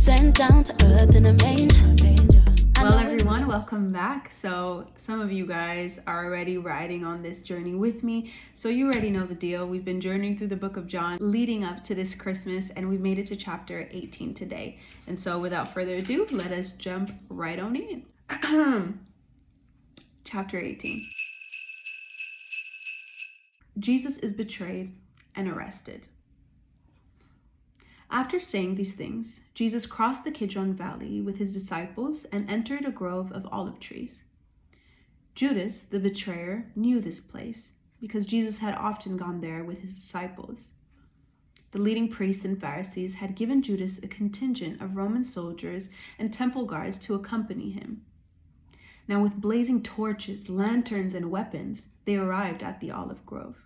sent down to earth in a manger. Well, everyone, welcome back. So some of you guys are already riding on this journey with me, so you already know the deal. We've been journeying through the book of John leading up to this Christmas, and we've made it to chapter 18 today. And so without further ado, let us jump right on in. Chapter 18. Jesus is betrayed and arrested. After saying these things, Jesus crossed the Kidron Valley with his disciples and entered a grove of olive trees. Judas, the betrayer, knew this place because Jesus had often gone there with his disciples. The leading priests and Pharisees had given Judas a contingent of Roman soldiers and temple guards to accompany him. Now, with blazing torches, lanterns, and weapons, they arrived at the olive grove.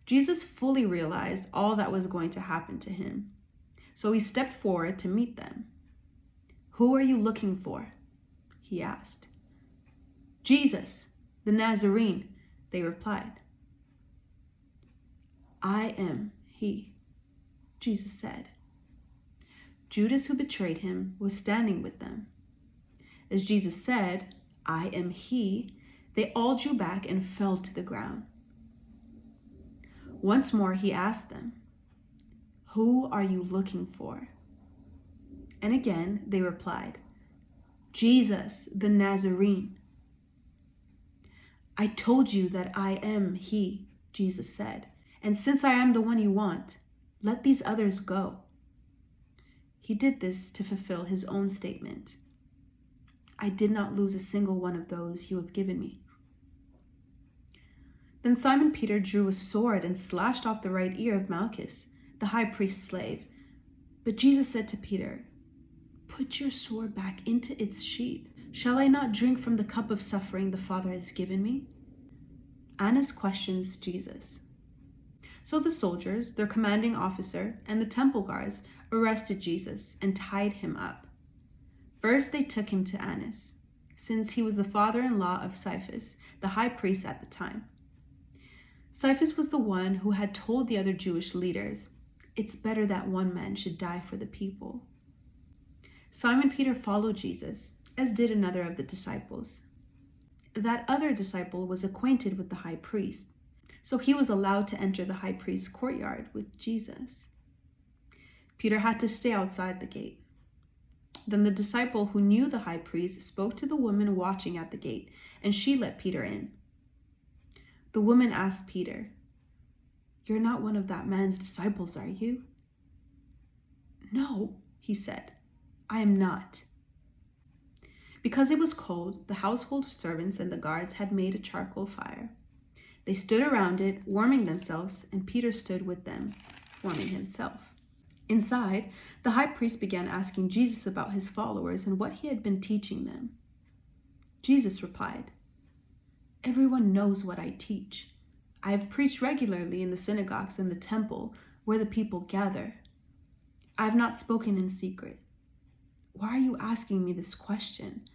Jesus fully realized all that was going to happen to him, so he stepped forward to meet them. "Who are you looking for?" he asked. "Jesus, the Nazarene," they replied. "I am he," Jesus said. Judas, who betrayed him, was standing with them. As Jesus said, "I am he," they all drew back and fell to the ground. Once more he asked them, "Who are you looking for?" And again they replied, "Jesus, the Nazarene." "I told you that I am he," Jesus said, "and since I am the one you want, let these others go." He did this to fulfill his own statement, "I did not lose a single one of those you have given me." Then Simon Peter drew a sword and slashed off the right ear of Malchus, the high priest's slave. But Jesus said to Peter, "Put your sword back into its sheath. Shall I not drink from the cup of suffering the Father has given me?" Annas questions Jesus. So the soldiers, their commanding officer, and the temple guards arrested Jesus and tied him up. First they took him to Annas, since he was the father-in-law of Caiaphas, the high priest at the time. Caiaphas was the one who had told the other Jewish leaders, "It's better that one man should die for the people." Simon Peter followed Jesus, as did another of the disciples. That other disciple was acquainted with the high priest, so he was allowed to enter the high priest's courtyard with Jesus. Peter had to stay outside the gate. Then the disciple who knew the high priest spoke to the woman watching at the gate, and she let Peter in. The woman asked Peter, "You're not one of that man's disciples, are you?" "No," he said, "I am not." Because it was cold, the household servants and the guards had made a charcoal fire. They stood around it, warming themselves, and Peter stood with them, warming himself. Inside, the high priest began asking Jesus about his followers and what he had been teaching them. Jesus replied, "Everyone knows what I teach. I have preached regularly in the synagogues and the temple where the people gather. I have not spoken in secret. Why are you asking me this question?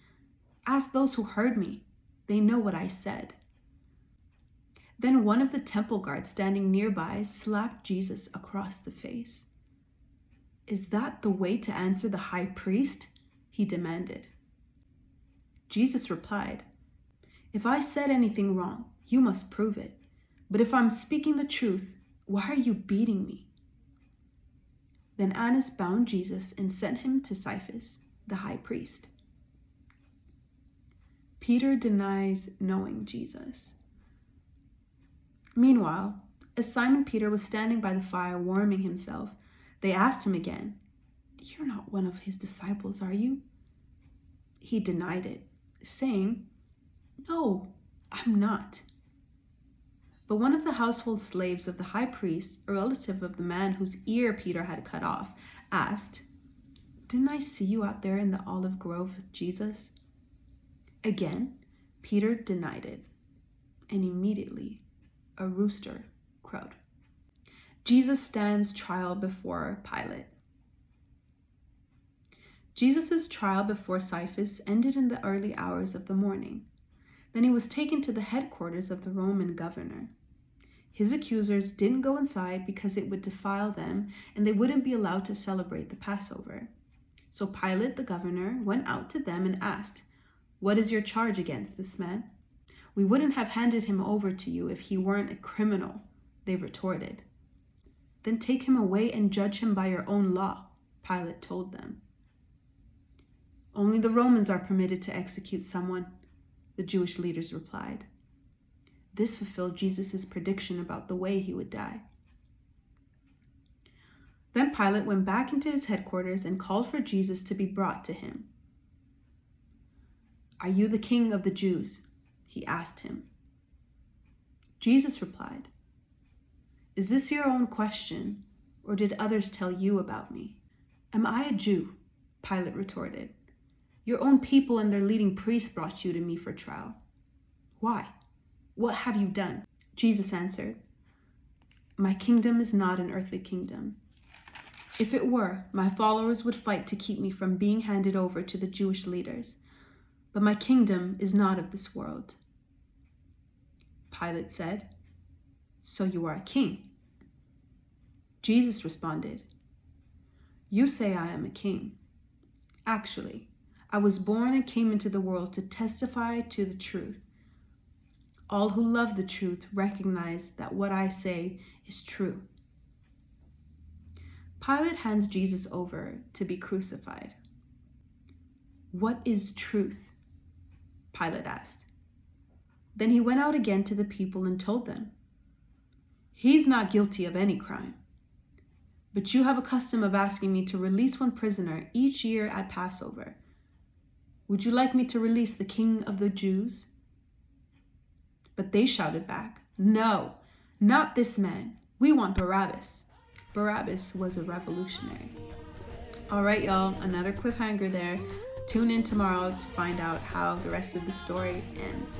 Ask those who heard me. They know what I said." Then one of the temple guards standing nearby slapped Jesus across the face. "Is that the way to answer the high priest?" he demanded. Jesus replied, "If I said anything wrong, you must prove it. But if I'm speaking the truth, why are you beating me?" Then Annas bound Jesus and sent him to Caiaphas, the high priest. Peter denies knowing Jesus. Meanwhile, as Simon Peter was standing by the fire warming himself, they asked him again, "You're not one of his disciples, are you?" He denied it, saying, "No, I'm not." But one of the household slaves of the high priest, a relative of the man whose ear Peter had cut off, asked, "Didn't I see you out there in the olive grove with Jesus?" Again, Peter denied it, and immediately a rooster crowed. Jesus stands trial before Pilate. Jesus' trial before Caiaphas ended in the early hours of the morning. Then he was taken to the headquarters of the Roman governor. His accusers didn't go inside because it would defile them and they wouldn't be allowed to celebrate the Passover. So Pilate, the governor, went out to them and asked, "What is your charge against this man?" "We wouldn't have handed him over to you if he weren't a criminal," they retorted. "Then take him away and judge him by your own law," Pilate told them. "Only the Romans are permitted to execute someone," the Jewish leaders replied. This fulfilled Jesus' prediction about the way he would die. Then Pilate went back into his headquarters and called for Jesus to be brought to him. "Are you the king of the Jews?" he asked him. Jesus replied, "Is this your own question, or did others tell you about me?" "Am I a Jew?" Pilate retorted. "Your own people and their leading priests brought you to me for trial. Why? What have you done?" Jesus answered, "My kingdom is not an earthly kingdom. If it were, my followers would fight to keep me from being handed over to the Jewish leaders. But my kingdom is not of this world." Pilate said, "So you are a king?" Jesus responded, "You say I am a king. Actually, I was born and came into the world to testify to the truth. All who love the truth recognize that what I say is true." Pilate hands Jesus over to be crucified. "What is truth?" Pilate asked. Then he went out again to the people and told them, "He's not guilty of any crime. But you have a custom of asking me to release one prisoner each year at Passover. Would you like me to release the King of the Jews?" But they shouted back, "No, not this man. We want Barabbas." Barabbas was a revolutionary. All right, y'all, another cliffhanger there. Tune in tomorrow to find out how the rest of the story ends.